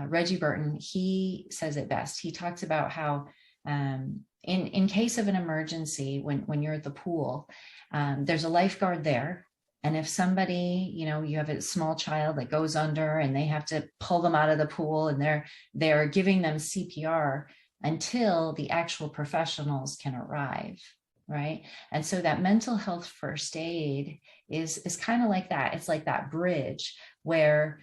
Reggie Burton, he says it best. He talks about how in case of an emergency, when you're at the pool, there's a lifeguard there. And if somebody, you have a small child that goes under and they have to pull them out of the pool, and they're giving them CPR until the actual professionals can arrive, right? And so that mental health first aid is kind of like that. It's like that bridge where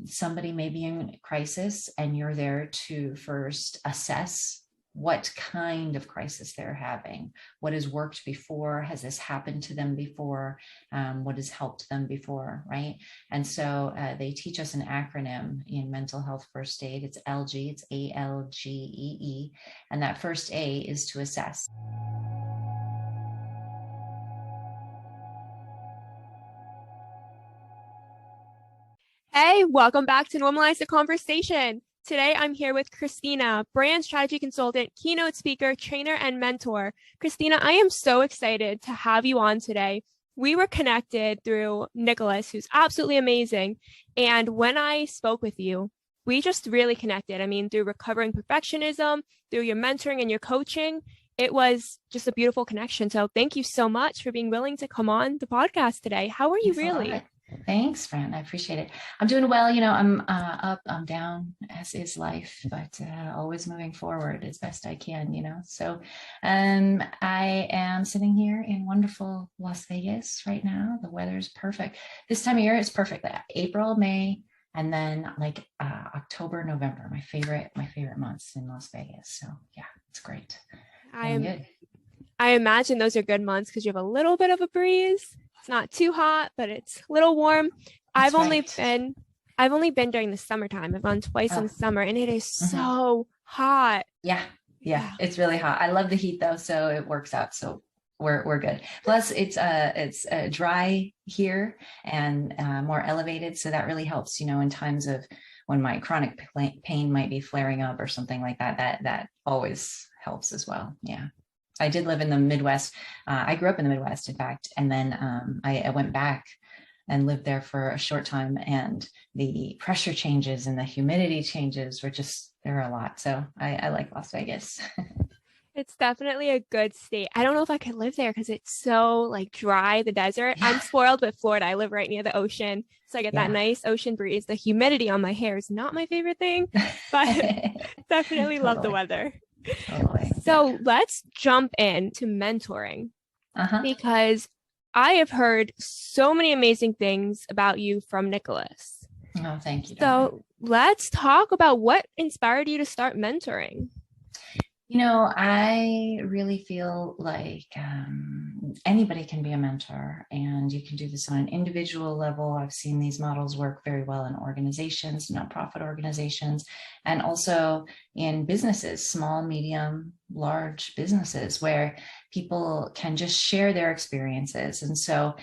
somebody may be in crisis, and you're there to first assess what kind of crisis they're having, what has worked before, has this happened to them before, what has helped them before, right? And so they teach us an acronym in mental health first aid. It's ALGEE, it's ALGEE, and that first A is to assess. Hey, welcome back to Normalize the Conversation. Today, I'm here with Christina, brand strategy consultant, keynote speaker, trainer, and mentor. Christina, I am so excited to have you on today. We were connected through Nicholas, who's absolutely amazing. And when I spoke with you, we just really connected. I mean, through recovering perfectionism, through your mentoring and your coaching, it was just a beautiful connection. So thank you so much for being willing to come on the podcast today. How are you really? Thanks, Fran. I appreciate it. I'm doing well. I'm up, I'm down, as is life, but always moving forward as best I can, So I am sitting here in wonderful Las Vegas right now. The weather's perfect. This time of year is perfect. April, May, and then like October, November, my favorite months in Las Vegas. So yeah, it's great. I imagine those are good months because you have a little bit of a breeze. It's not too hot, but it's a little warm. I've only been during the summertime. I've gone twice in summer, and it is so hot. Yeah, it's really hot. I love the heat though, so it works out. So we're good. Plus, it's dry here and more elevated, so that really helps. In times of when my chronic pain might be flaring up or something like that. That always helps as well. Yeah. I did live in the Midwest. I grew up in the Midwest, in fact, and then I went back and lived there for a short time, and the pressure changes and the humidity changes they're a lot. So I like Las Vegas. It's definitely a good state. I don't know if I could live there because it's so dry, the desert. Yeah. I'm spoiled with Florida. I live right near the ocean. So I get that nice ocean breeze. The humidity on my hair is not my favorite thing, but definitely love the weather. Totally. So let's jump into mentoring because I have heard so many amazing things about you from Nicholas. Oh, thank you. So let's talk about what inspired you to start mentoring. I really feel like anybody can be a mentor, and you can do this on an individual level. I've seen these models work very well in organizations, nonprofit organizations, and also in businesses, small, medium, large businesses, where people can just share their experiences. And so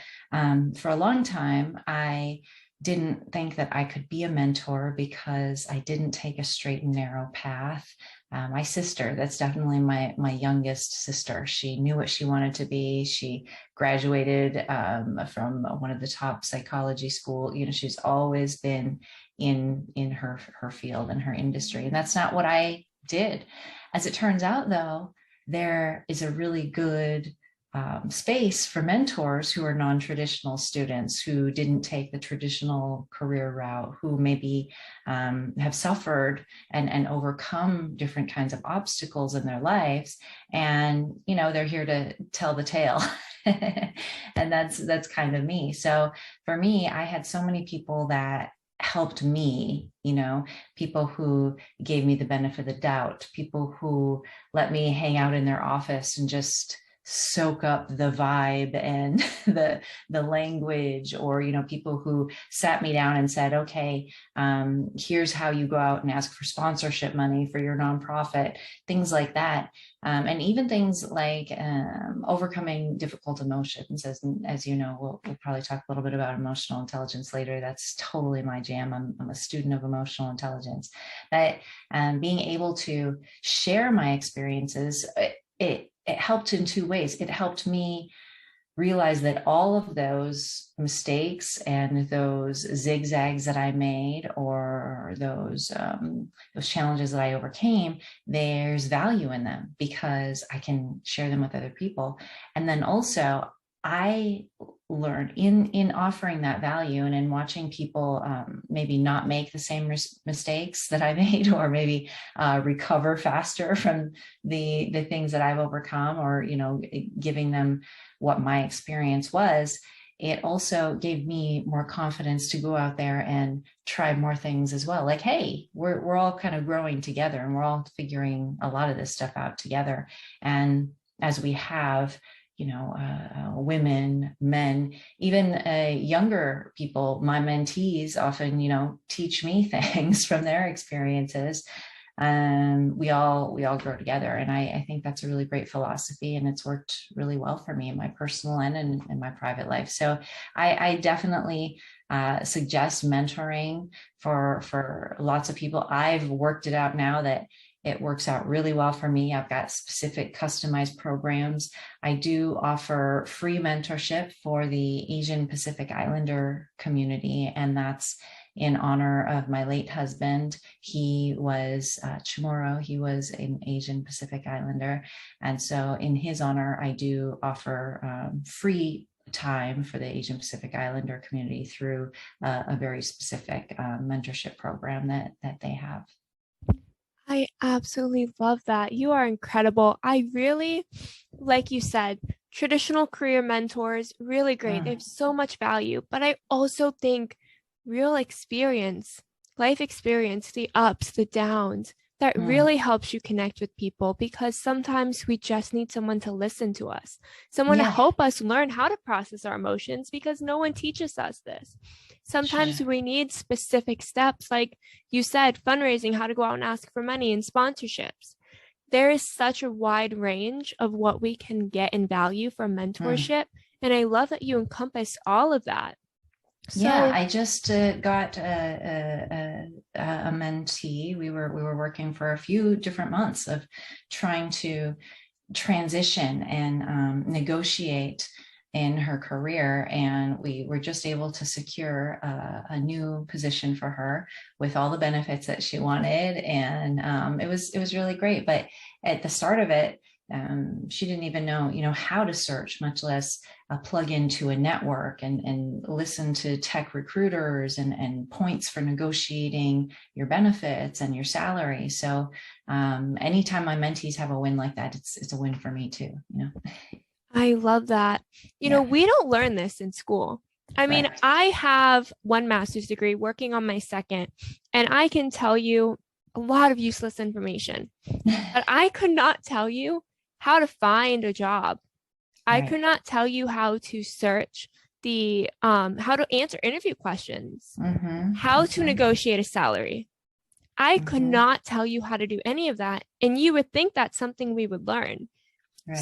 for a long time, I didn't think that I could be a mentor because I didn't take a straight and narrow path. My sister, that's definitely my youngest sister. She knew what she wanted to be. She graduated from one of the top psychology school. She's always been in her field and her industry. And that's not what I did. As it turns out, though, there is a really good space for mentors who are non-traditional students who didn't take the traditional career route, who maybe have suffered and overcome different kinds of obstacles in their lives. And, they're here to tell the tale. And that's kind of me. So for me, I had so many people that helped me, people who gave me the benefit of the doubt, people who let me hang out in their office and just soak up the vibe and the language, or people who sat me down and said, okay, here's how you go out and ask for sponsorship money for your nonprofit, things like that. And even things like overcoming difficult emotions, as you know, we'll probably talk a little bit about emotional intelligence later. That's totally my jam. I'm a student of emotional intelligence. That being able to share my experiences, it helped in two ways. It helped me realized that all of those mistakes and those zigzags that I made, or those challenges that I overcame, there's value in them because I can share them with other people. And then also I learned in offering that value and in watching people maybe not make the same mistakes that I made, or maybe recover faster from the things that I've overcome, or giving them what my experience was. It also gave me more confidence to go out there and try more things as well. Like, hey, we're all kind of growing together, and we're all figuring a lot of this stuff out together. And as we have women, men, even younger people, my mentees often, teach me things from their experiences. We all grow together. And I think that's a really great philosophy, and it's worked really well for me in my personal and in my private life. So I definitely suggest mentoring for lots of people. I've worked it out now that it works out really well for me. I've got specific customized programs. I do offer free mentorship for the Asian Pacific Islander community, and that's in honor of my late husband. He was Chamorro. He was an Asian Pacific Islander. And so in his honor, I do offer free time for the Asian Pacific Islander community through a very specific mentorship program that they have. I absolutely love that. You are incredible. I really, like you said, traditional career mentors, really great. They have so much value, but I also think real experience, life experience, the ups, the downs, that really helps you connect with people, because sometimes we just need someone to listen to us, someone to help us learn how to process our emotions, because no one teaches us this. Sometimes we need specific steps, like you said, fundraising, how to go out and ask for money, and sponsorships. There is such a wide range of what we can get in value from mentorship. And I love that you encompass all of that. So, I just got a mentee. We were working for a few different months of trying to transition and negotiate in her career, and we were just able to secure a new position for her with all the benefits that she wanted, and it was really great. But at the start of it, she didn't even know how to search, much less plug into a network and listen to tech recruiters and points for negotiating your benefits and your salary. So anytime my mentees have a win like that, it's a win for me too. I love that. We don't learn this in school. I mean, I have one master's degree, working on my second, and I can tell you a lot of useless information, but I could not tell you how to find a job. I could not tell you how to search the, how to answer interview questions, how to negotiate a salary. I could not tell you how to do any of that. And you would think that's something we would learn.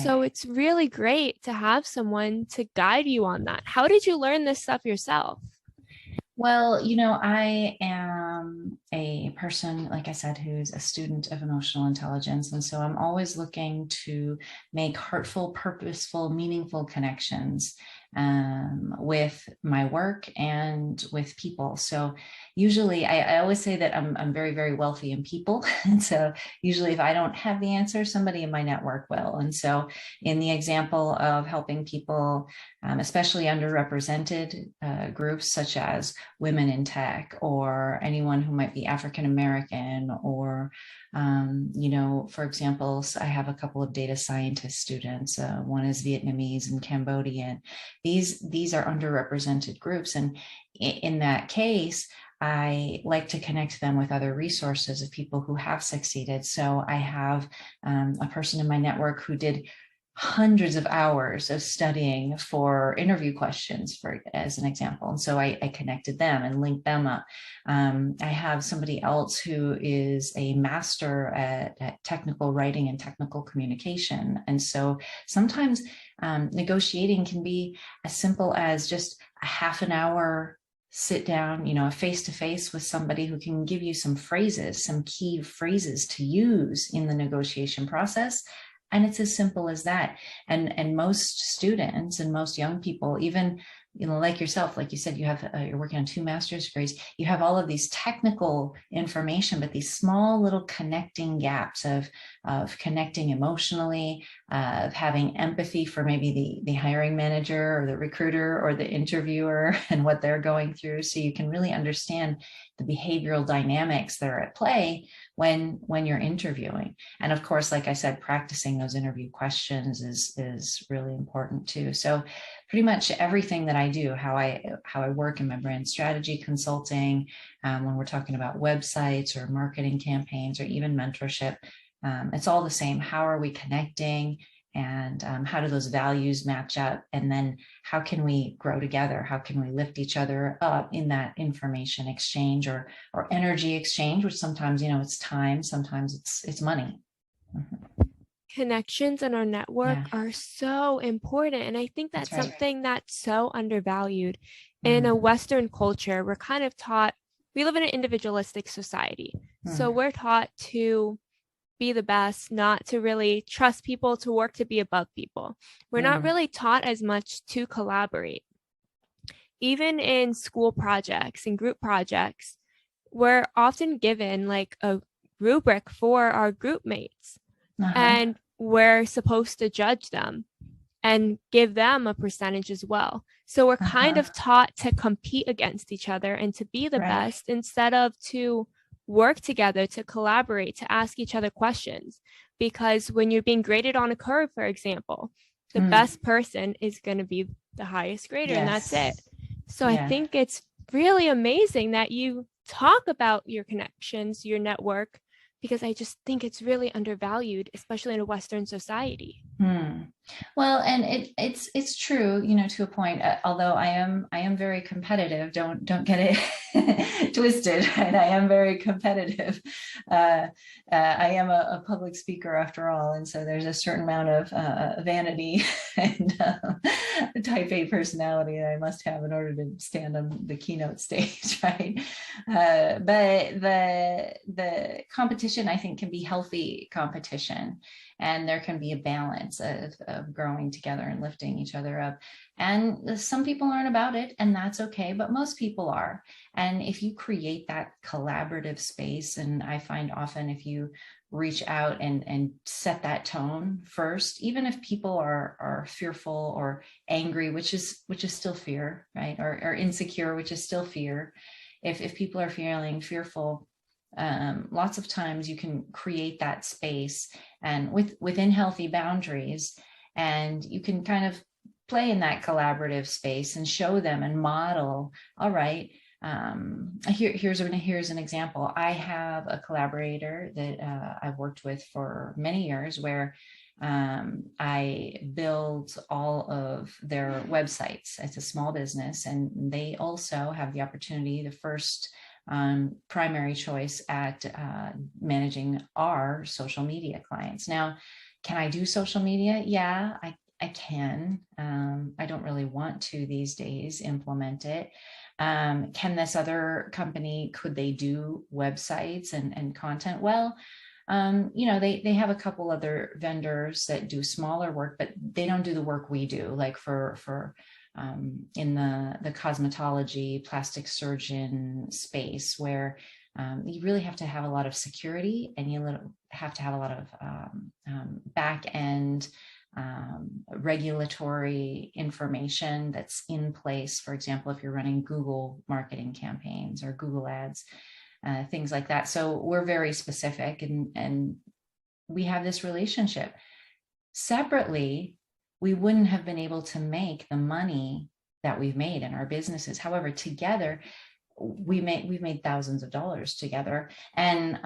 So it's really great to have someone to guide you on that. How did you learn this stuff yourself? Well, I am a person, like I said, who's a student of emotional intelligence. And so I'm always looking to make heartful, purposeful, meaningful connections with my work and with people. So usually I always say that I'm very, very wealthy in people. And so usually if I don't have the answer, somebody in my network will. And so in the example of helping people, especially underrepresented groups such as women in tech, or anyone who might be African American, or for example, I have a couple of data scientist students. One is Vietnamese and Cambodian. These are underrepresented groups, and in that case, I like to connect them with other resources of people who have succeeded. So I have a person in my network who did hundreds of hours of studying for interview questions, as an example. And so I connected them and linked them up. I have somebody else who is a master at technical writing and technical communication. And so sometimes negotiating can be as simple as just a half an hour sit down, a face-to-face with somebody who can give you some phrases, some key phrases to use in the negotiation process. And it's as simple as that. And most students and most young people, even, like yourself, like you said, you have you're working on 2 master's degrees, you have all of these technical information, but these small little connecting gaps of connecting emotionally, of having empathy for maybe the hiring manager or the recruiter or the interviewer and what they're going through, so you can really understand the behavioral dynamics that are at play when you're interviewing. And of course, like I said, practicing those interview questions is really important too. So pretty much everything that I do, how I work in my brand strategy consulting, when we're talking about websites or marketing campaigns or even mentorship, it's all the same. How are we connecting? And how do those values match up? And then how can we grow together? How can we lift each other up in that information exchange or energy exchange, which sometimes, it's time, sometimes it's money. Mm-hmm. Connections in our network are so important. And I think that's something that's so undervalued. In a Western culture, we're kind of taught, we live in an individualistic society. So we're taught to be the best, not to really trust people, to work to be above people. We're not really taught as much to collaborate. Even in school projects and group projects, we're often given like a rubric for our group mates, and we're supposed to judge them and give them a percentage as well. So we're kind of taught to compete against each other and to be the best, instead of to work together, to collaborate, to ask each other questions. Because when you're being graded on a curve, for example, the best person is going to be the highest grader, and that's it. So I think it's really amazing that you talk about your connections, your network, because I just think it's really undervalued, especially in a Western society. Well, and it's true, to a point. Although I am very competitive. Don't get it twisted. Right? I am very competitive. I am a public speaker after all, and so there's a certain amount of vanity and type A personality that I must have in order to stand on the keynote stage, right? But the competition, I think, can be healthy competition. And there can be a balance of growing together and lifting each other up. And some people aren't about it, and that's okay, but most people are. And if you create that collaborative space, and I find often if you reach out and set that tone first, even if people are fearful or angry, which is still fear, right? Or insecure, which is still fear. If people are feeling fearful, lots of times you can create that space and within healthy boundaries, and you can kind of play in that collaborative space and show them and model. All right, here's an example. I have a collaborator that I've worked with for many years, where I build all of their websites. It's a small business, and they also have the opportunity, the first primary choice at managing our social media clients. Now, can I do social media? Yeah, I can. I don't really want to these days implement it. Can this other company, could they do websites and content? Well, they have a couple other vendors that do smaller work, but they don't do the work we do, like for in the cosmetology, plastic surgeon space, where you really have to have a lot of security, and you have to have a lot of back end regulatory information that's in place. For example, if you're running Google marketing campaigns or Google ads, things like that. So we're very specific, and we have this relationship. Separately, we wouldn't have been able to make the money that we've made in our businesses. However, together, we've made thousands of dollars together. And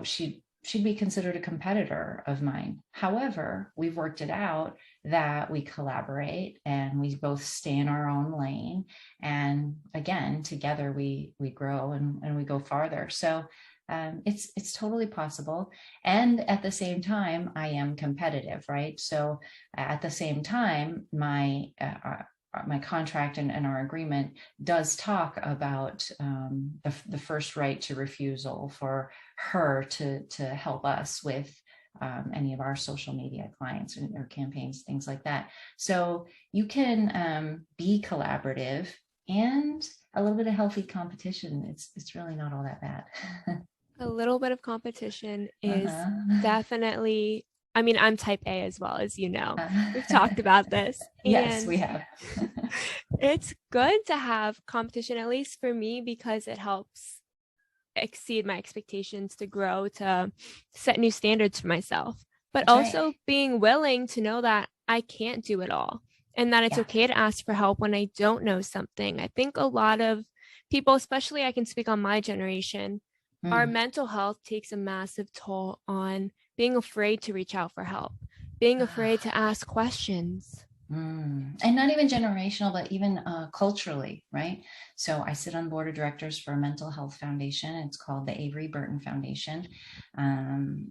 she'd be considered a competitor of mine. However, we've worked it out that we collaborate and we both stay in our own lane. And again, together we grow and we go farther. So it's totally possible. And at the same time, I am competitive, right? So at the same time, my contract and our agreement does talk about the first right to refusal for her to help us with any of our social media clients or campaigns, things like that. So you can be collaborative and a little bit of healthy competition. It's really not all that bad. A little bit of competition is Uh-huh. definitely, I mean, I'm type A as well, as you know. We've talked about this. Yes, And we have. it's good to have competition, at least for me, because it helps exceed my expectations, to grow, to set new standards for myself, but That's right. also being willing to know that I can't do it all and that it's Yeah. okay to ask for help when I don't know something. I think a lot of people, especially I can speak on my generation, our Mm. mental health takes a massive toll on being afraid to reach out for help, being afraid to ask questions. And not even generational, but even culturally, right? So I sit on board of directors for a mental health foundation. It's called the Avery Burton Foundation, and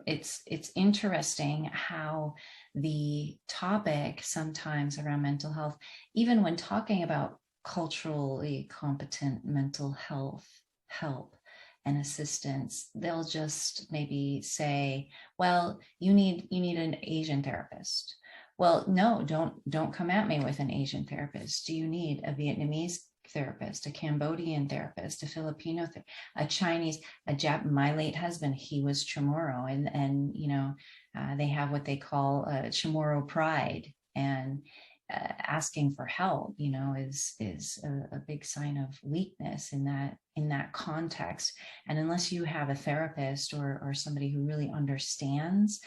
it's interesting how the topic sometimes around mental health, even when talking about culturally competent mental health help and assistance, they'll just maybe say, well, you need an Asian therapist. Well, no, don't come at me with an Asian therapist. Do you need a Vietnamese therapist, a Cambodian therapist, a Filipino, a Chinese, a Jap? My late husband, he was Chamorro, and they have what they call Chamorro pride, and asking for help, is a big sign of weakness in that context. And unless you have a therapist or somebody who really understands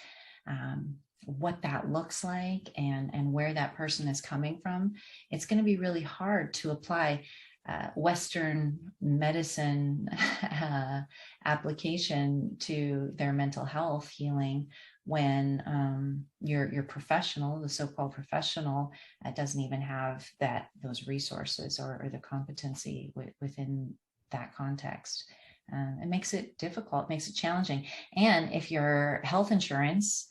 what that looks like and where that person is coming from, it's going to be really hard to apply Western medicine application to their mental health healing when your professional, the so-called professional, doesn't even have those resources or the competency within that context. It makes it difficult, makes it challenging. And if your health insurance,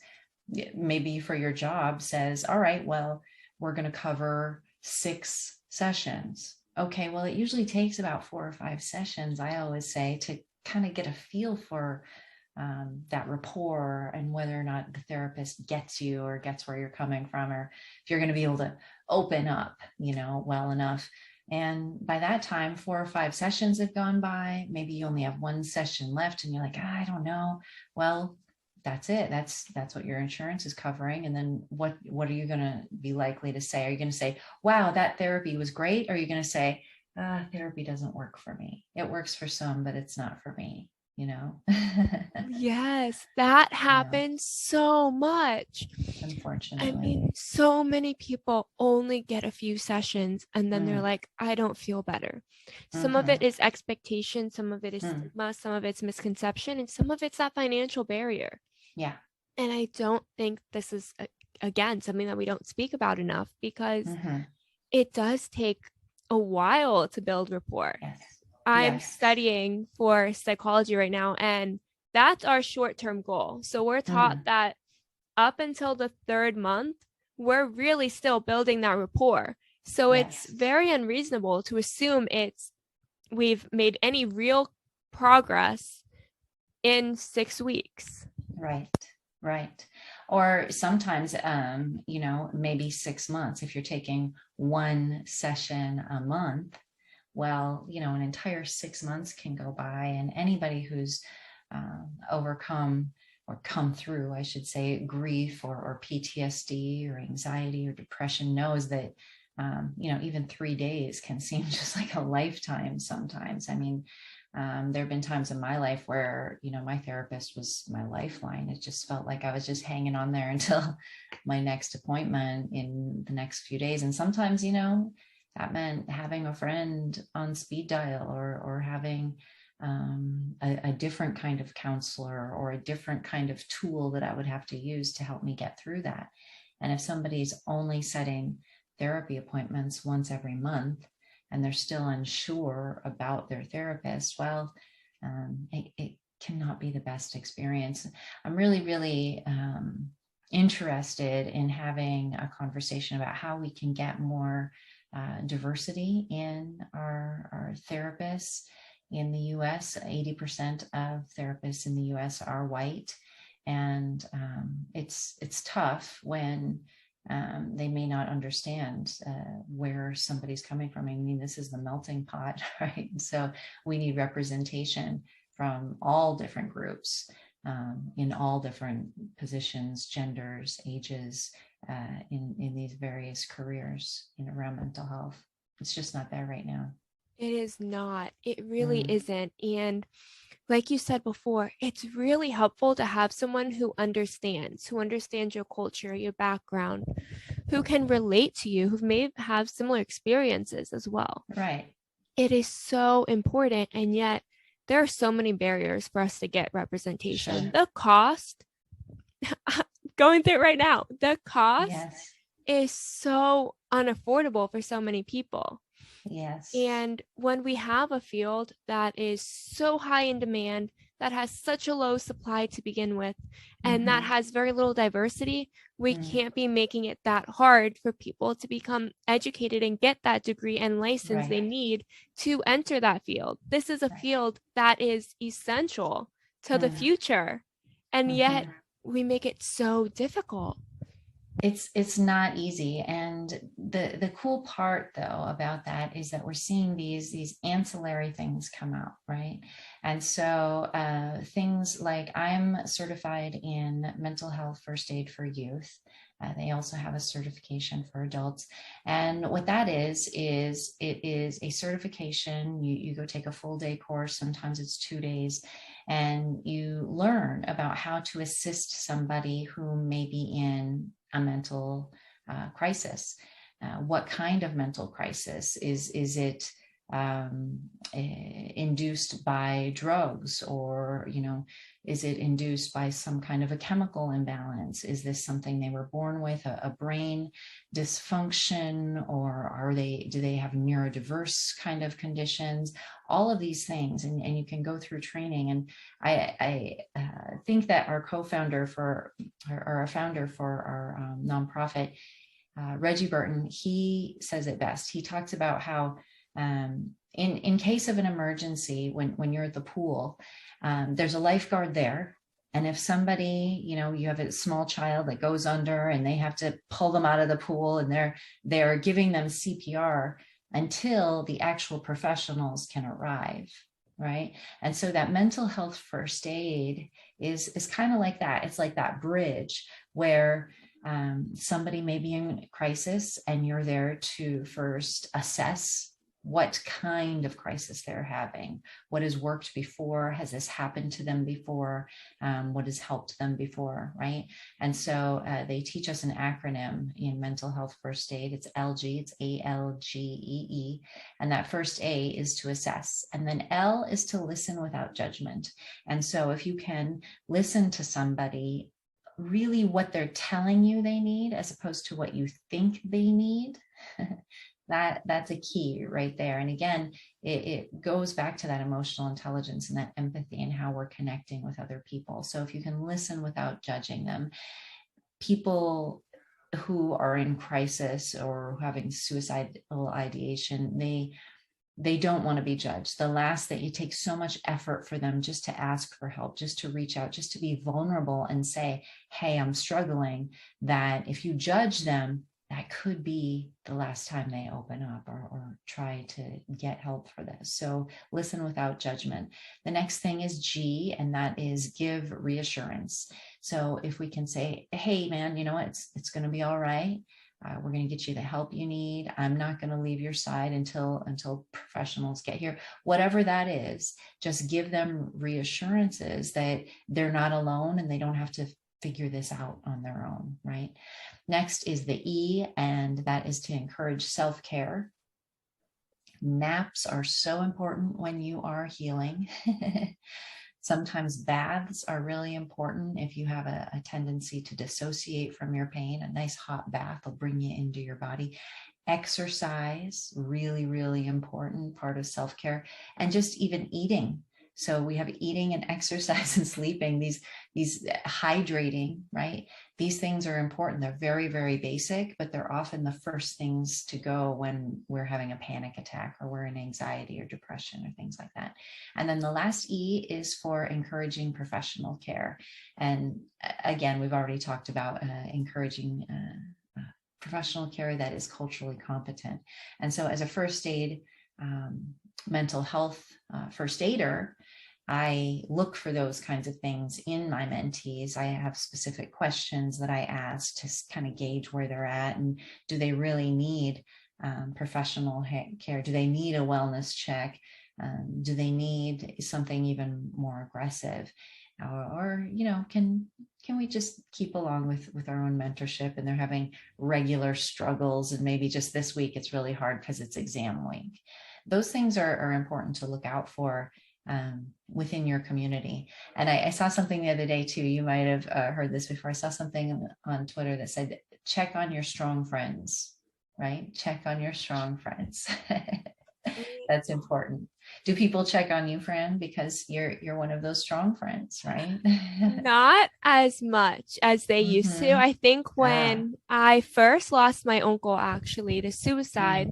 maybe for your job, says, all right, well, we're going to cover 6 sessions. Okay, well, it usually takes about 4 or 5 sessions, I always say, to kind of get a feel for that rapport and whether or not the therapist gets you or gets where you're coming from, or if you're going to be able to open up, well enough. And by that time, 4 or 5 sessions have gone by. Maybe you only have 1 session left and you're like, I don't know. Well, that's it. That's what your insurance is covering. And then what are you going to be likely to say? Are you going to say, wow, that therapy was great? Or are you going to say, therapy doesn't work for me? It works for some, but it's not for me, Yes, that Yeah, happens so much. I unfortunately. mean, so many people only get a few sessions and then they're Mm, like, I don't feel better. Some of it mhm, is expectation, some of it is mm, stigma, some of it's misconception, and some of it's that financial barrier. yeah. And I don't think this is, again, something that we don't speak about enough, because Mhm, it does take a while to build rapport. yes. I'm Yes. studying for psychology right now, and that's our short-term goal. So we're taught Mm, that up until the 3rd month, we're really still building that rapport. So it's yes. very unreasonable to assume we've made any real progress in 6 weeks. Right. Right. Or sometimes, maybe 6 months if you're taking 1 session a month. Well, an entire 6 months can go by, and anybody who's overcome or come through, I should say, grief or PTSD or anxiety or depression knows that, even 3 days can seem just like a lifetime sometimes. I mean, there have been times in my life where, my therapist was my lifeline. It just felt like I was just hanging on there until my next appointment in the next few days. And sometimes, that meant having a friend on speed dial or having a different kind of counselor or a different kind of tool that I would have to use to help me get through that. And if somebody's only setting therapy appointments once every month and they're still unsure about their therapist, well, it cannot be the best experience. I'm really, really interested in having a conversation about how we can get more diversity in our therapists, in the US. 80% of therapists in the US are white. And it's tough when they may not understand where somebody's coming from. I mean, this is the melting pot, right? So we need representation from all different groups, in all different positions, genders, ages, in these various careers around mental health. It's just not there right now. It is not. It really isn't. And like you said before, it's really helpful to have someone who understands your culture, your background, who can relate to you, who may have similar experiences as well. Right. It is so important. And yet there are so many barriers for us to get representation. Sure. The cost, going through it right now, the cost Yes. is so unaffordable for so many people. Yes. And when we have a field that is so high in demand, that has such a low supply to begin with, and that has very little diversity, we can't be making it that hard for people to become educated and get that degree and license they need to enter that field. This is a field that is essential to the future, and yet we make it so difficult. It's not easy. And the cool part though about that is that we're seeing these ancillary things come out, right? And so things like, I'm certified in mental health first aid for youth. They also have a certification for adults. And what that is it is a certification. You go take a full day course. Sometimes it's 2 days, and you learn about how to assist somebody who may be in a mental crisis. What kind of mental crisis? Is it induced by drugs, or is it induced by some kind of a chemical imbalance? Is this something they were born with, a brain dysfunction, or do they have neurodiverse kind of conditions? All of these things, and you can go through training. And I think that our co-founder for, or our founder for our nonprofit, Reggie Burton, he says it best. He talks about how in case of an emergency, when you're at the pool, there's a lifeguard there. And if somebody, you have a small child that goes under and they have to pull them out of the pool, and they're giving them CPR until the actual professionals can arrive, right? And so that mental health first aid is kind of like that. It's like that bridge where somebody may be in crisis, and you're there to first assess what kind of crisis they're having, what has worked before, has this happened to them before, what has helped them before, right? And so they teach us an acronym in mental health first aid. It's ALGEE, it's ALGEE, and that first A is to assess, and then L is to listen without judgment. And so if you can listen to somebody, really what they're telling you they need, as opposed to what you think they need, that's a key right there. And again, it goes back to that emotional intelligence and that empathy and how we're connecting with other people. So if you can listen without judging them, people who are in crisis or having suicidal ideation, they don't want to be judged. The last that you take so much effort for them just to ask for help, just to reach out, just to be vulnerable and say, hey, I'm struggling, that if you judge them, that could be the last time they open up or try to get help for this. So listen without judgment. The next thing is G, and that is give reassurance. So if we can say, hey, man, it's going to be all right. We're going to get you the help you need. I'm not going to leave your side until professionals get here. Whatever that is, just give them reassurances that they're not alone and they don't have to figure this out on their own, right? Next is the E, and that is to encourage self-care. Naps are so important when you are healing. Sometimes baths are really important if you have a tendency to dissociate from your pain. A nice hot bath will bring you into your body. Exercise, really, really important part of self-care. And just even eating. So we have eating and exercise and sleeping, these hydrating, right? These things are important. They're very, very basic, but they're often the first things to go when we're having a panic attack or we're in anxiety or depression or things like that. And then the last E is for encouraging professional care. And again, we've already talked about encouraging professional care that is culturally competent. And so as a first aid, mental health first aider, I look for those kinds of things in my mentees. I have specific questions that I ask to kind of gauge where they're at, and do they really need professional care? Do they need a wellness check? Do they need something even more aggressive? Or can we just keep along with our own mentorship, and they're having regular struggles, and maybe just this week it's really hard because it's exam week. Those things are important to look out for within your community. And I saw something the other day too. You might have heard this before. I saw something on Twitter that said, check on your strong friends, right? Check on your strong friends. That's important. Do people check on you, Fran? Because you're one of those strong friends, right? Not as much as they used to. I think when I first lost my uncle actually to suicide,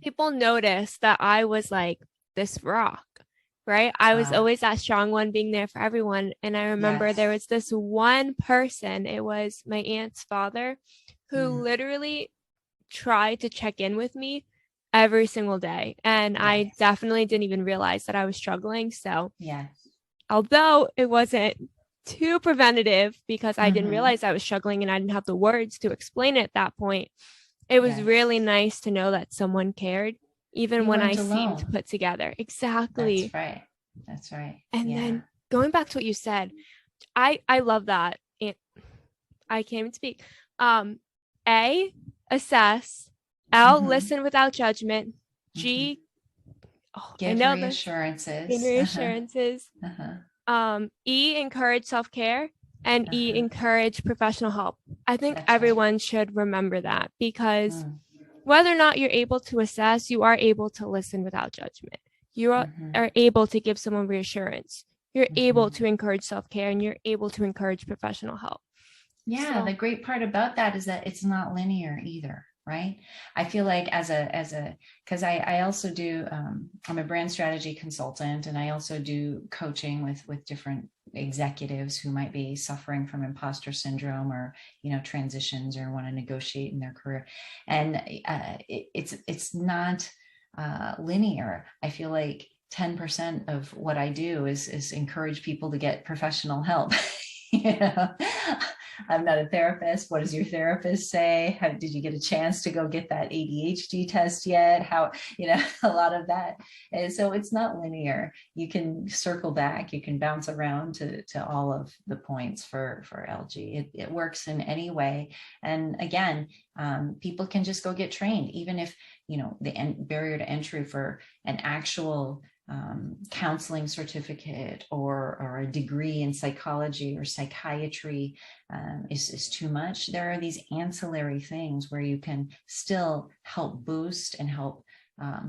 people noticed that I was like this rock, right? I was always that strong one, being there for everyone. And I remember there was this one person, it was my aunt's father, who literally tried to check in with me every single day. And I definitely didn't even realize that I was struggling. So although it wasn't too preventative, because I didn't realize I was struggling and I didn't have the words to explain it at that point, it was really nice to know that someone cared, even when I seemed put together. Exactly. That's right. That's right. And then going back to what you said, I love that. I can't even speak. A, assess. L, listen without judgment. G, give reassurances. Give reassurances. E, encourage self-care. And E, encourage professional help. I think everyone should remember that, because whether or not you're able to assess, you are able to listen without judgment. You are able to give someone reassurance. You're able to encourage self-care, and you're able to encourage professional help. Yeah, so the great part about that is that it's not linear either, right? I feel like because I also do, I'm a brand strategy consultant, and I also do coaching with different executives who might be suffering from imposter syndrome, or transitions, or want to negotiate in their career. And it's not linear. I feel like 10% of what I do is encourage people to get professional help. I'm not a therapist. What does your therapist say? Did you get a chance to go get that ADHD test yet? A lot of that. And so it's not linear. You can circle back, you can bounce around to all of the points for ALGEE. It works in any way. And again, people can just go get trained, even if, the barrier to entry for an actual counseling certificate or a degree in psychology or psychiatry is too much. There are these ancillary things where you can still help boost and help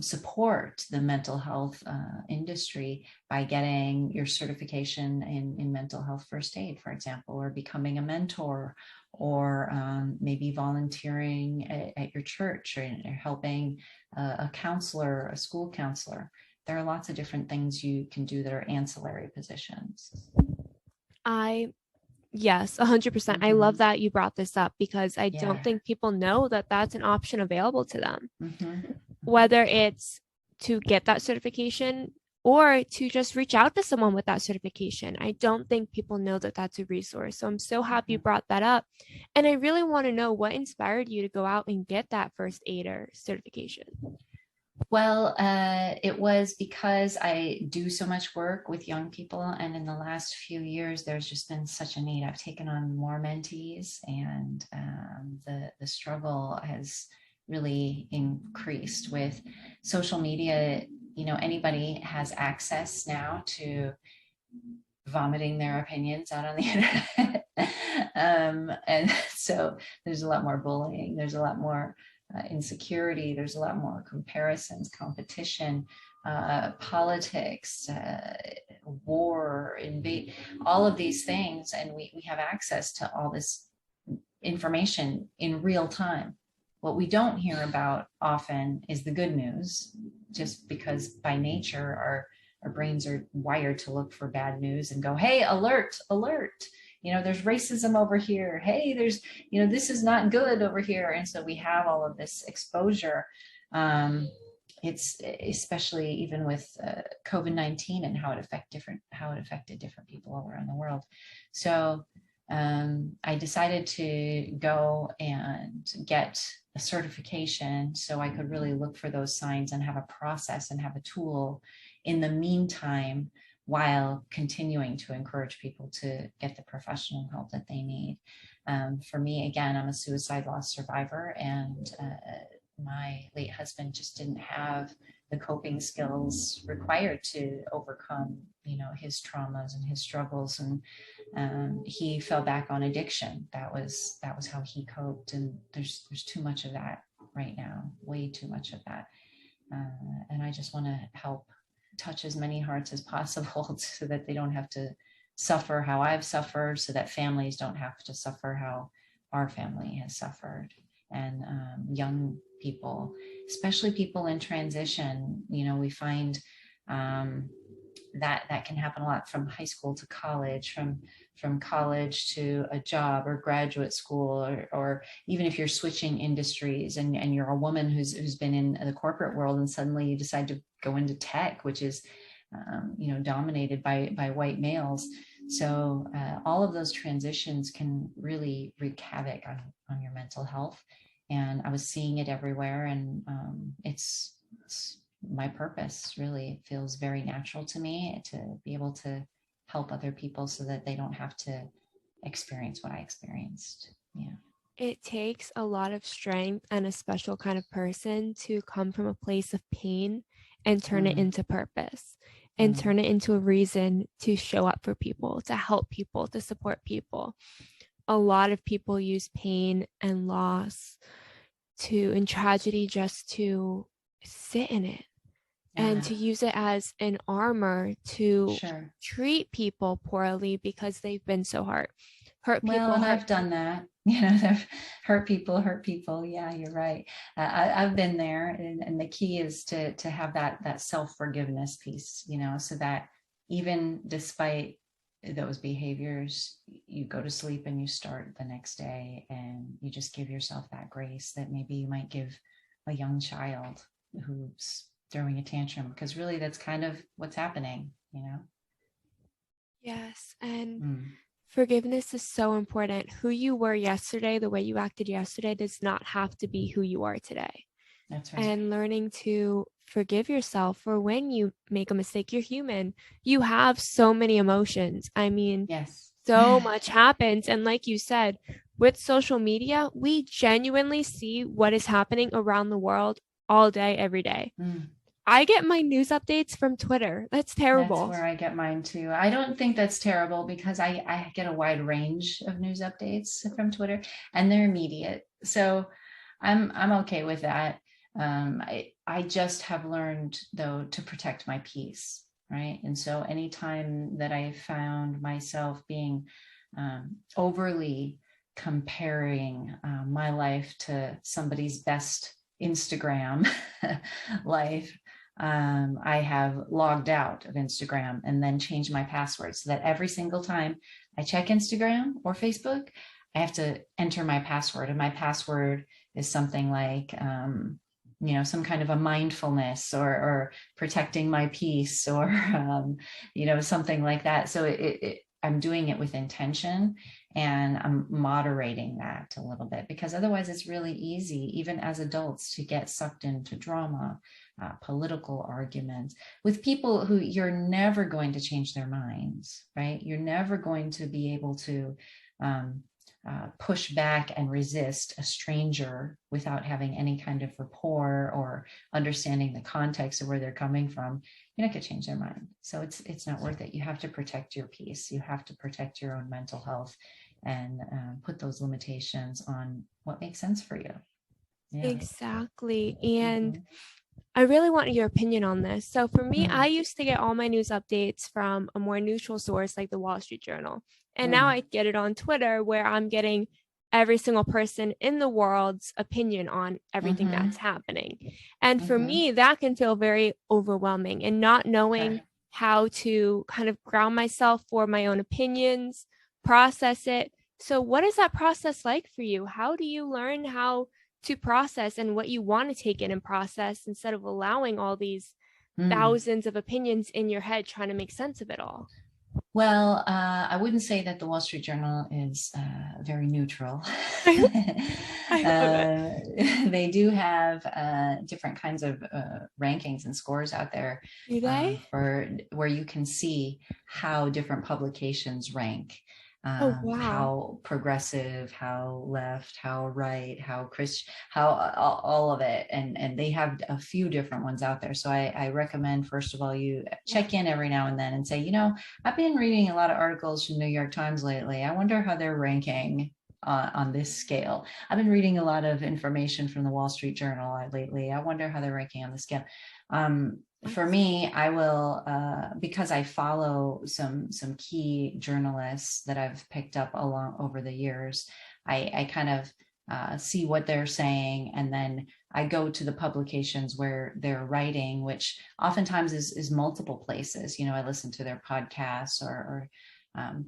support the mental health industry by getting your certification in mental health first aid, for example, or becoming a mentor, or maybe volunteering at your church, or helping a counselor, a school counselor. There are lots of different things you can do that are ancillary positions. Yes, 100%. I love that you brought this up, because I don't think people know that that's an option available to them. Whether it's to get that certification or to just reach out to someone with that certification. I don't think people know that that's a resource. So I'm so happy you brought that up. And I really want to know what inspired you to go out and get that first aider certification. Well, it was because I do so much work with young people, and in the last few years, there's just been such a need. I've taken on more mentees, and the struggle has really increased with social media. Anybody has access now to vomiting their opinions out on the internet. And so there's a lot more bullying. There's a lot more insecurity. There's a lot more comparisons, competition. politics, war, invade, all of these things. And we have access to all this information in real time. What we don't hear about often is the good news, just because by nature our brains are wired to look for bad news and go, hey, alert, alert. There's racism over here. Hey, there's, this is not good over here. And so we have all of this exposure. It's especially even with COVID-19 and how it affected different people all around the world. So I decided to go and get a certification so I could really look for those signs and have a process and have a tool in the meantime, while continuing to encourage people to get the professional help that they need. For me, again, I'm a suicide loss survivor, and my late husband just didn't have the coping skills required to overcome, his traumas and his struggles. And he fell back on addiction. That was how he coped. And there's too much of that right now, way too much of that. And I just want to help touch as many hearts as possible so that they don't have to suffer how I've suffered, so that families don't have to suffer how our family has suffered. And young people, especially people in transition, we find that can happen a lot, from high school to college, from college to a job or graduate school, or even if you're switching industries and you're a woman who's been in the corporate world and suddenly you decide to go into tech, which is dominated by white males. So all of those transitions can really wreak havoc on your mental health. And I was seeing it everywhere, and it's my purpose. Really, it feels very natural to me to be able to help other people so that they don't have to experience what I experienced. Yeah. It takes a lot of strength and a special kind of person to come from a place of pain and turn it into purpose and turn it into a reason to show up for people, to help people, to support people. A lot of people use pain and loss and tragedy just to sit in it. Yeah. And to use it as an armor to treat people poorly because they've been so hurt people. Well, and I've done that. They've hurt people. Yeah, you're right. I've been there, and the key is to have that self-forgiveness piece, so that even despite those behaviors, you go to sleep and you start the next day, and you just give yourself that grace that maybe you might give a young child who's throwing a tantrum, because really that's kind of what's happening. Yes. And forgiveness is so important. Who you were yesterday, the way you acted yesterday, does not have to be who you are today. That's right. And learning to forgive yourself for when you make a mistake. You're human. You have so many emotions. I mean, yes. So much happens. And like you said, with social media, we genuinely see what is happening around the world all day, every day. I get my news updates from Twitter. That's terrible. That's where I get mine too. I don't think that's terrible, because I get a wide range of news updates from Twitter, and they're immediate. So I'm okay with that. I just have learned, though, to protect my peace, right? And so anytime that I found myself being overly comparing my life to somebody's best Instagram life, I have logged out of Instagram and then changed my password, so that every single time I check Instagram or Facebook, I have to enter my password. And my password is something like, some kind of a mindfulness or protecting my peace, or, something like that. So I'm doing it with intention, and I'm moderating that a little bit, because otherwise it's really easy, even as adults, to get sucked into drama, political arguments with people who you're never going to change their minds, right? You're never going to be able to push back and resist a stranger without having any kind of rapport or understanding the context of where they're coming from. You're not going to change their mind. So it's not worth it. You have to protect your peace. You have to protect your own mental health, and put those limitations on what makes sense for you. Yeah. Exactly. And I really want your opinion on this. So for me, I used to get all my news updates from a more neutral source like the Wall Street Journal. And now I get it on Twitter where I'm getting every single person in the world's opinion on everything that's happening. And for me, that can feel very overwhelming, and not knowing how to kind of ground myself for my own opinions, process it. So what is that process like for you? How do you learn how to process and what you want to take in and process instead of allowing all these thousands of opinions in your head trying to make sense of it all? Well, I wouldn't say that the Wall Street Journal is very neutral. I love it. They do have different kinds of rankings and scores out there Do they? for where you can see how different publications rank. Oh, wow. How progressive, how left, how right, how Christian, how all of it. And they have a few different ones out there. So I recommend, first of all, you check in every now and then and say, you know, I've been reading a lot of articles from New York Times lately. I wonder how they're ranking on this scale. I've been reading a lot of information from the Wall Street Journal lately. I wonder how they're ranking on the scale. For me, I will, because I follow some key journalists that I've picked up along over the years, I kind of see what they're saying, and then I go to the publications where they're writing, which oftentimes is multiple places. You know, I listen to their podcasts or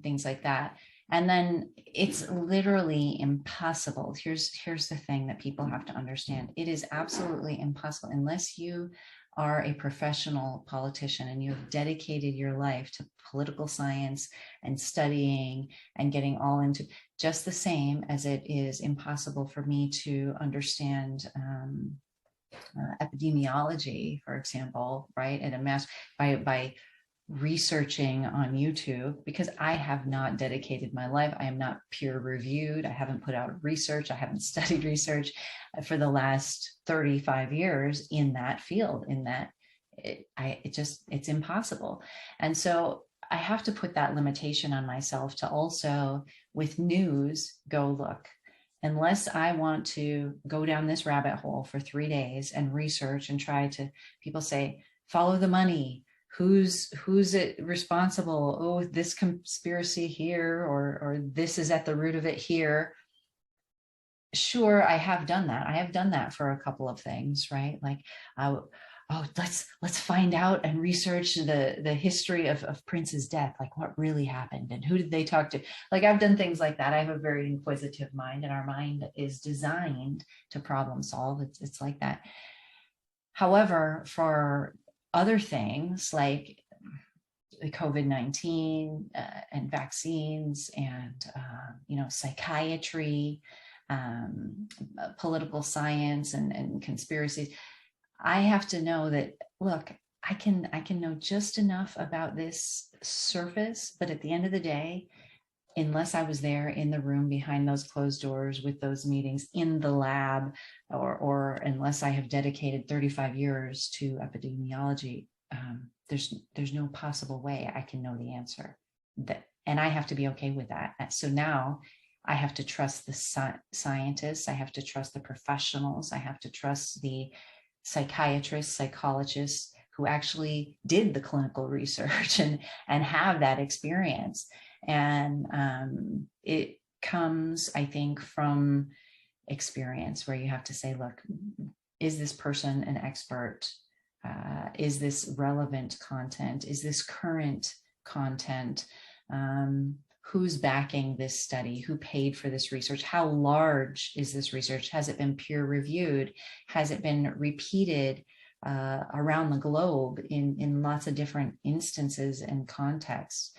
things like that. And then it's literally impossible. Here's the thing that people have to understand. It is absolutely impossible unless you are a professional politician and you have dedicated your life to political science and studying and getting all into, just the same as it is impossible for me to understand epidemiology, for example, right? At a mass by researching on YouTube, because I have not dedicated my life. I am not peer reviewed. I haven't put out research. I haven't studied research for the last 35 years in that field, in that it's impossible. And so I have to put that limitation on myself to also, with news, go look. Unless I want to go down this rabbit hole for 3 days and research and try to, people say, follow the money. Who's it responsible? Oh, this conspiracy here, or this is at the root of it here. Sure, I have done that. I have done that for a couple of things, right? Like, oh, let's find out and research the history of Prince's death, like what really happened and who did they talk to. Like, I've done things like that. I have a very inquisitive mind, and our mind is designed to problem solve. It's like that. However, for other things like COVID-19 and vaccines and, psychiatry, political science and conspiracies, I have to know that, look, I can know just enough about this surface, but at the end of the day, unless I was there in the room behind those closed doors with those meetings in the lab, or unless I have dedicated 35 years to epidemiology, there's no possible way I can know the answer. And I have to be okay with that. So now I have to trust the scientists. I have to trust the professionals. I have to trust the psychiatrists, psychologists who actually did the clinical research and have that experience. And it comes, I think, from experience, where you have to say, look, is this person an expert? Is this relevant content? Is this current content? Who's backing this study? Who paid for this research? How large is this research? Has it been peer reviewed? Has it been repeated around the globe in lots of different instances and contexts?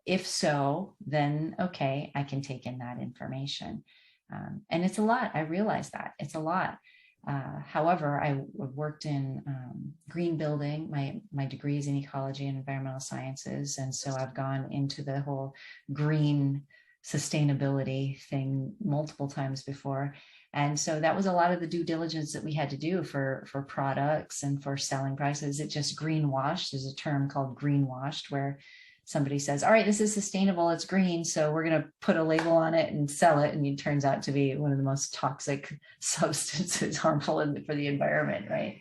If so, then okay, I can take in that information. And it's a lot. I realize that it's a lot. However, I worked in green building. My degree is in ecology and environmental sciences. And so I've gone into the whole green sustainability thing multiple times before. And so that was a lot of the due diligence that we had to do for products and for selling prices. It just greenwashed. There's a term called greenwashed, where somebody says, all right, this is sustainable, it's green, so we're going to put a label on it and sell it. And it turns out to be one of the most toxic substances, harmful for the environment, right?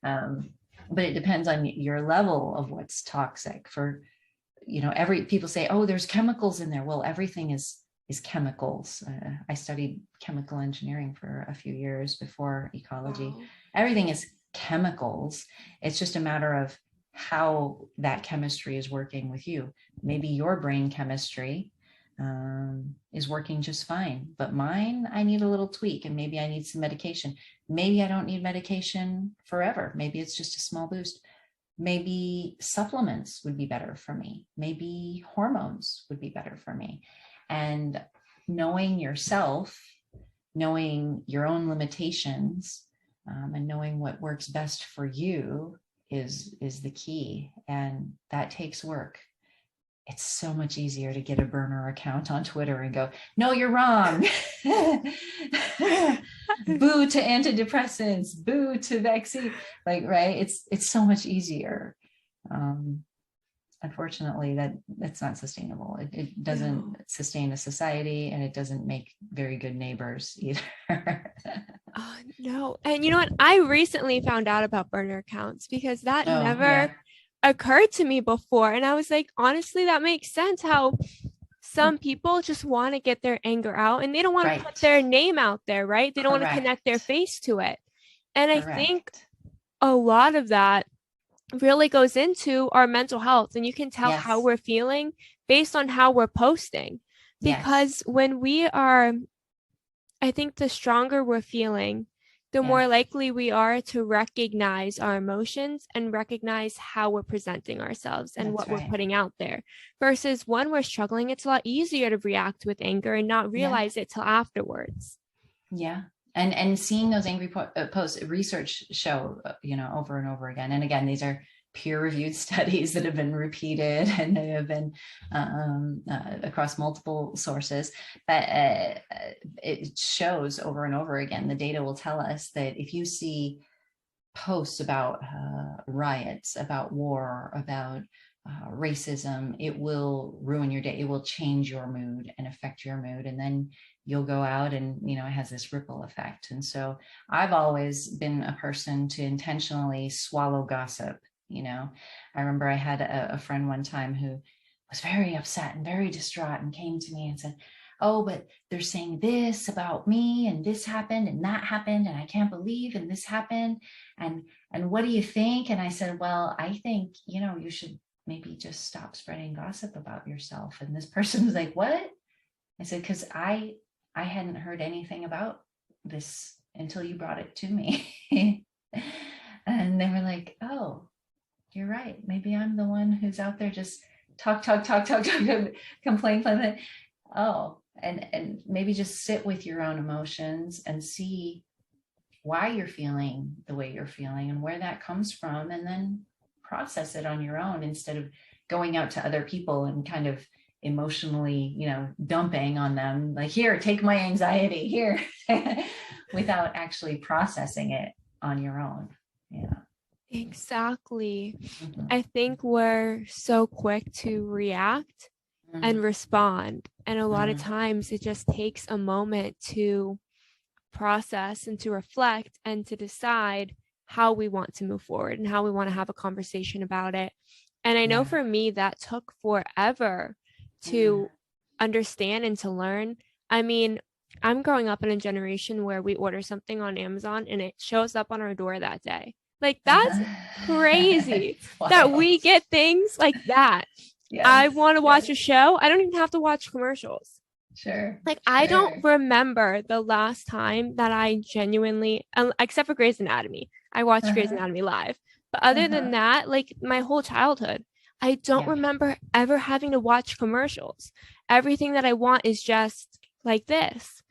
But it depends on your level of what's toxic. For, people say, oh, there's chemicals in there. Well, everything is chemicals. I studied chemical engineering for a few years before ecology. Wow. Everything is chemicals. It's just a matter of how that chemistry is working with you. Maybe your brain chemistry is working just fine, but mine, I need a little tweak, and maybe I need some medication. Maybe I don't need medication forever. Maybe it's just a small boost. Maybe supplements would be better for me. Maybe hormones would be better for me. And knowing yourself, knowing your own limitations, and knowing what works best for you is the key. And that takes work. It's so much easier to get a burner account on Twitter and go, no, you're wrong. Boo to antidepressants, boo to vaccine. Right? It's so much easier. Unfortunately, that's not sustainable. It doesn't sustain a society, and it doesn't make very good neighbors either. Oh, no. And you know what? I recently found out about burner accounts because that never occurred to me before. And I was like, honestly, that makes sense how some people just want to get their anger out and they don't want to put their name out there, right? They don't want to connect their face to it. And I think a lot of that really goes into our mental health, and you can tell how we're feeling based on how we're posting, because when we are, I think the stronger we're feeling, the more likely we are to recognize our emotions and recognize how we're presenting ourselves and what we're putting out there, versus when we're struggling, it's a lot easier to react with anger and not realize it till afterwards. And seeing those angry posts, research show, over and over again. And again, these are peer-reviewed studies that have been repeated, and they have been across multiple sources. But it shows over and over again, the data will tell us that if you see posts about riots, about war, about racism, it will ruin your day. It will change your mood and affect your mood. And then you'll go out and, it has this ripple effect. And so I've always been a person to intentionally swallow gossip. I remember I had a friend one time who was very upset and very distraught and came to me and said, oh, but they're saying this about me, and this happened and that happened, and I can't believe, and this happened. And what do you think? And I said, well, I think, you should maybe just stop spreading gossip about yourself. And this person was like, what? I said, because I hadn't heard anything about this until you brought it to me. And they were like, oh, you're right. Maybe I'm the one who's out there just talk, complain. Oh, and maybe just sit with your own emotions and see why you're feeling the way you're feeling and where that comes from, and then process it on your own instead of going out to other people and kind of emotionally, dumping on them, like, here, take my anxiety here, without actually processing it on your own. Exactly. I think we're so quick to react and respond. And a lot of times it just takes a moment to process and to reflect and to decide how we want to move forward and how we want to have a conversation about it. And I know for me, that took forever to understand and to learn. I mean, I'm growing up in a generation where we order something on Amazon and it shows up on our door that day. Like, that's crazy that we get things like that. I want to watch a show. I don't even have to watch commercials. I don't remember the last time that I genuinely, except for Grey's Anatomy, I watched Grey's Anatomy live. But other than that, like my whole childhood, I don't remember ever having to watch commercials. Everything that I want is just like this.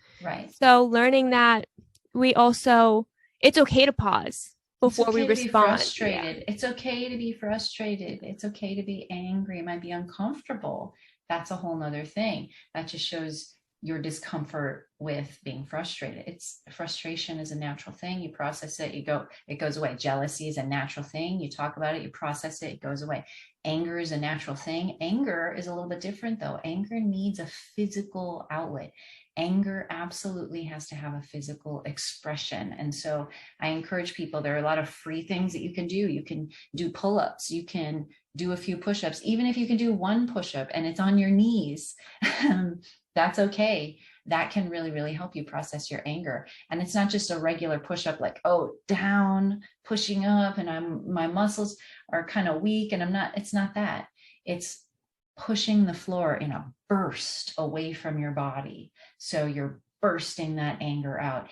So learning that it's okay to pause before we respond. It's okay to be frustrated. It's okay to be angry. It might be uncomfortable. That's a whole nother thing. That just shows your discomfort with being frustrated. Frustration is a natural thing. You process it, it goes away. Jealousy is a natural thing. You talk about it, you process it, it goes away. Anger is a natural thing. Anger is a little bit different though. Anger needs a physical outlet. Anger absolutely has to have a physical expression. And so I encourage people, there are a lot of free things that you can do. You can do pull-ups, you can do a few push-ups, even if you can do one push-up and it's on your knees, that's okay. That can really, really help you process your anger. And it's not just a regular push-up like, oh, down, pushing up, and my muscles are kind of weak and it's not that. It's pushing the floor in a burst away from your body. So you're bursting that anger out,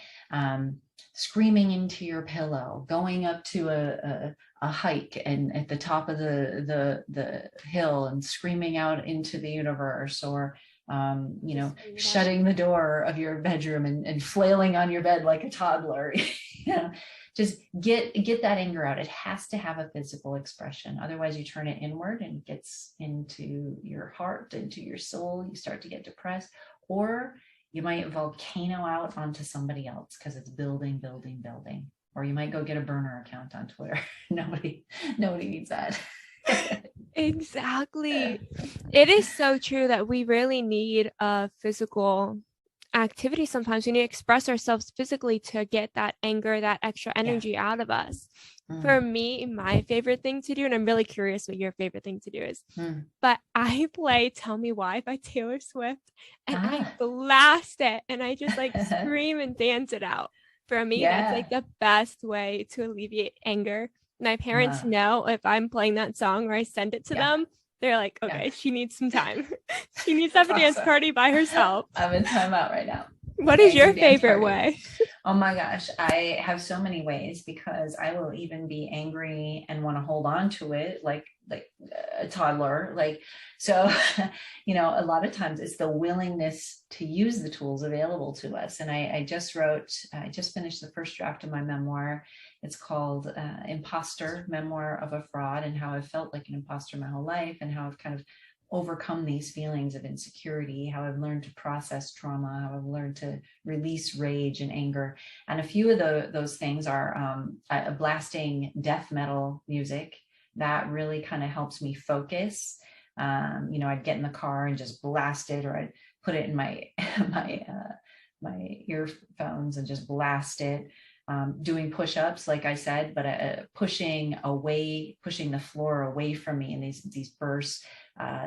screaming into your pillow, going up to a hike and at the top of the hill and screaming out into the universe, or shutting the door of your bedroom and flailing on your bed like a toddler. Just get that anger out. It has to have a physical expression. Otherwise you turn it inward and it gets into your heart, into your soul. You start to get depressed, or you might volcano out onto somebody else because it's building. Or you might go get a burner account on Twitter. Nobody needs that. Exactly. It is so true that we really need a physical activity. Sometimes we need to express ourselves physically to get that anger, that extra energy out of us. For me, my favorite thing to do, and I'm really curious what your favorite thing to do is, but I play Tell Me Why by Taylor Swift, and I blast it and I just like scream and dance it out. For me, that's like the best way to alleviate anger. My parents know if I'm playing that song or I send it to them, they're like, okay, she needs some time. She needs to have a dance party by herself. I'm in timeout right now. What is your favorite way? Oh my gosh, I have so many ways, because I will even be angry and want to hold on to it like a toddler. So, a lot of times it's the willingness to use the tools available to us. And I just finished the first draft of my memoir. It's called Imposter, Memoir of a Fraud, and how I've felt like an imposter my whole life, and how I've kind of overcome these feelings of insecurity, how I've learned to process trauma, how I've learned to release rage and anger. And a few of those things are blasting death metal music. That really kind of helps me focus. I'd get in the car and just blast it, or I'd put it in my my earphones and just blast it. Doing push-ups, like I said, but pushing the floor away from me in these bursts.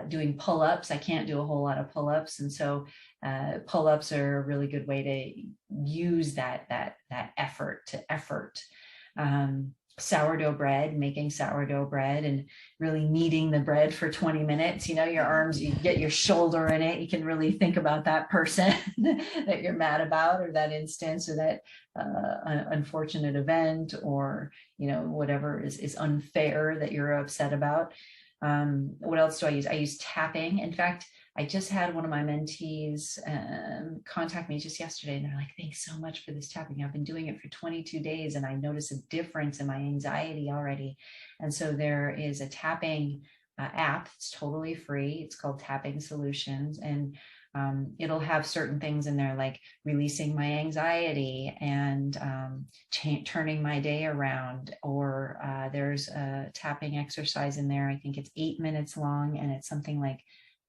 Doing pull-ups. I can't do a whole lot of pull-ups, and so pull-ups are a really good way to use that effort. Sourdough bread, making sourdough bread and really kneading the bread for 20 minutes. Your arms, you get your shoulder in it. You can really think about that person that you're mad about, or that instance, or that unfortunate event, or, whatever is unfair that you're upset about. What else do I use? I use tapping. In fact, I just had one of my mentees contact me just yesterday, and they're like, thanks so much for this tapping. I've been doing it for 22 days and I notice a difference in my anxiety already. And so there is a tapping app. It's totally free. It's called Tapping Solutions, and it'll have certain things in there like releasing my anxiety and turning my day around, or there's a tapping exercise in there. I think it's 8 minutes long, and it's something like,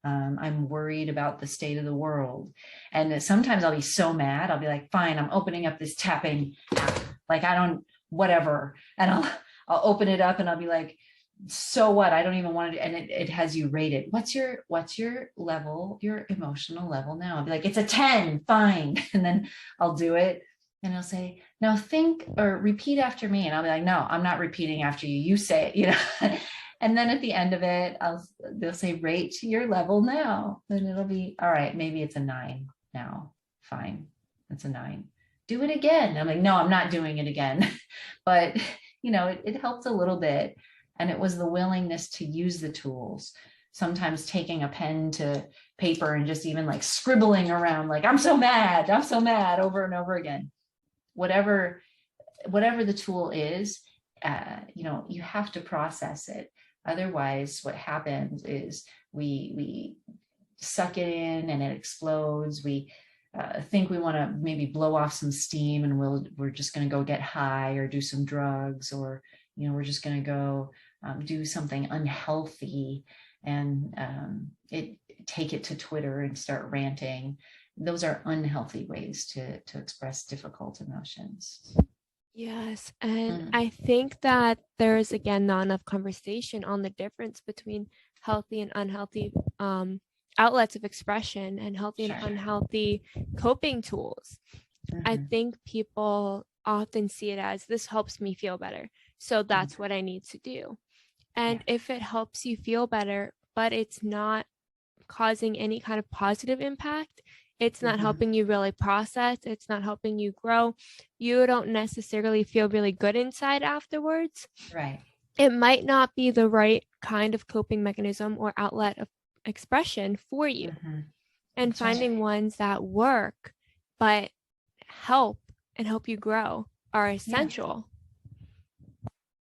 I'm worried about the state of the world. And sometimes I'll be so mad, I'll be like, fine, I'm opening up this tapping app. Like, whatever. And I'll open it up and I'll be like, so what? I don't even want to. And it has you rated. What's your level, your emotional level now? I'll be like, it's a 10, fine. And then I'll do it. And I'll say, now think or repeat after me. And I'll be like, no, I'm not repeating after you. You say it, And then at the end of it, they'll say, rate your level now. And it'll be, all right, maybe it's a 9 now. Fine. It's a 9. Do it again. I'm like, no, I'm not doing it again. But, it helped a little bit. And it was the willingness to use the tools. Sometimes taking a pen to paper and just even like scribbling around, like, I'm so mad over and over again. Whatever the tool is, you have to process it. Otherwise, what happens is we suck it in and it explodes. We think we want to maybe blow off some steam, and we're just going to go get high or do some drugs, or we're just going to go do something unhealthy, and take it to Twitter and start ranting. Those are unhealthy ways to express difficult emotions. Yes, and I think that there is again not enough conversation on the difference between healthy and unhealthy outlets of expression and healthy and unhealthy coping tools. I think people often see it as this helps me feel better, so that's what I need to do. And if it helps you feel better, but it's not causing any kind of positive impact, it's not helping you really process, it's not helping you grow, you don't necessarily feel really good inside afterwards. Right. It might not be the right kind of coping mechanism or outlet of expression for you. And That's finding right. ones that work but help and help you grow are essential.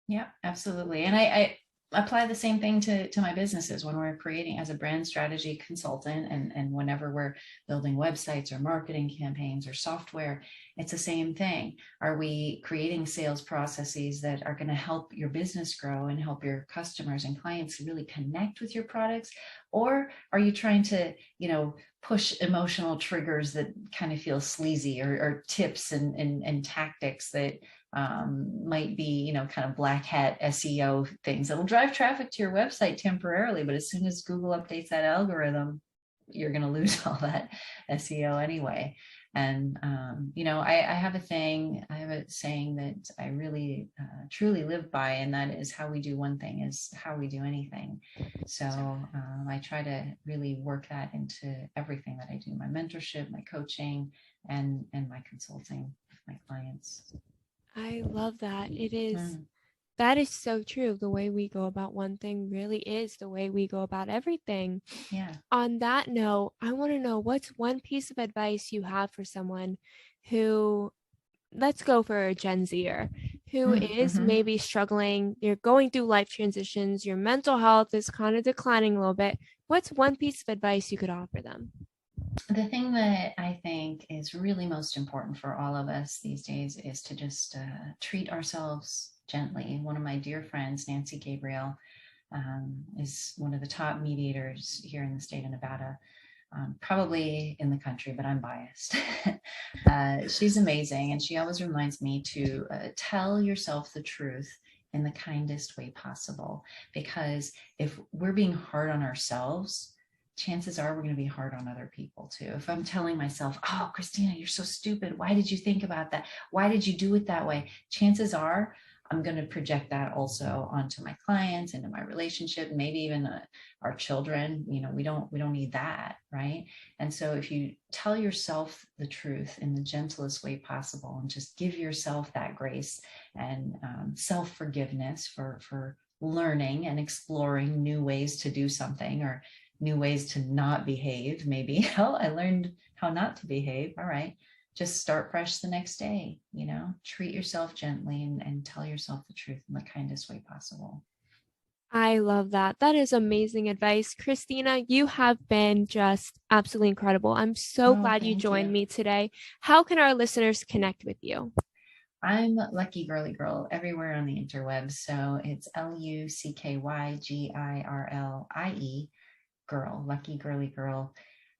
Yeah, absolutely. And I apply the same thing to my businesses when we're creating as a brand strategy consultant, and whenever we're building websites or marketing campaigns or software, it's the same thing. Are we creating sales processes that are going to help your business grow and help your customers and clients really connect with your products? Or are you trying to, push emotional triggers that kind of feel sleazy, or tips and tactics that might be, kind of black hat SEO things that'll drive traffic to your website temporarily, but as soon as Google updates that algorithm, you're going to lose all that SEO anyway. And I have a saying that I really truly live by, and that is, how we do one thing is how we do anything. So I try to really work that into everything that I do: my mentorship, my coaching, and my consulting with my clients. I love that. That is so true. The way we go about one thing really is the way we go about everything. Yeah. On that note, I want to know, what's one piece of advice you have for someone who, let's go for a Gen Zer, who is maybe struggling, you're going through life transitions, your mental health is kind of declining a little bit. What's one piece of advice you could offer them? The thing that I think is really most important for all of us these days is to just treat ourselves gently. One of my dear friends, Nancy Gabriel, is one of the top mediators here in the state of Nevada, probably in the country, but I'm biased. She's amazing, and she always reminds me to tell yourself the truth in the kindest way possible, because if we're being hard on ourselves, chances are we're going to be hard on other people too. If I'm telling myself, oh, Christina, you're so stupid, why did you think about that? Why did you do it that way? Chances are I'm going to project that also onto my clients, into my relationship, maybe even our children. We don't need that, right? And so if you tell yourself the truth in the gentlest way possible, and just give yourself that grace and self-forgiveness for learning and exploring new ways to do something, or new ways to not behave. Maybe, oh, I learned how not to behave. All right, just start fresh the next day. Treat yourself gently, and tell yourself the truth in the kindest way possible. I love that. That is amazing advice. Christina, you have been just absolutely incredible. I'm so glad you joined me today. How can our listeners connect with you? I'm Lucky Girly Girl everywhere on the interwebs. So it's LuckyGirlie Girl, Lucky Girly Girl,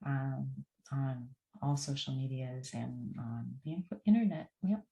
on all social medias and on the internet. Yep.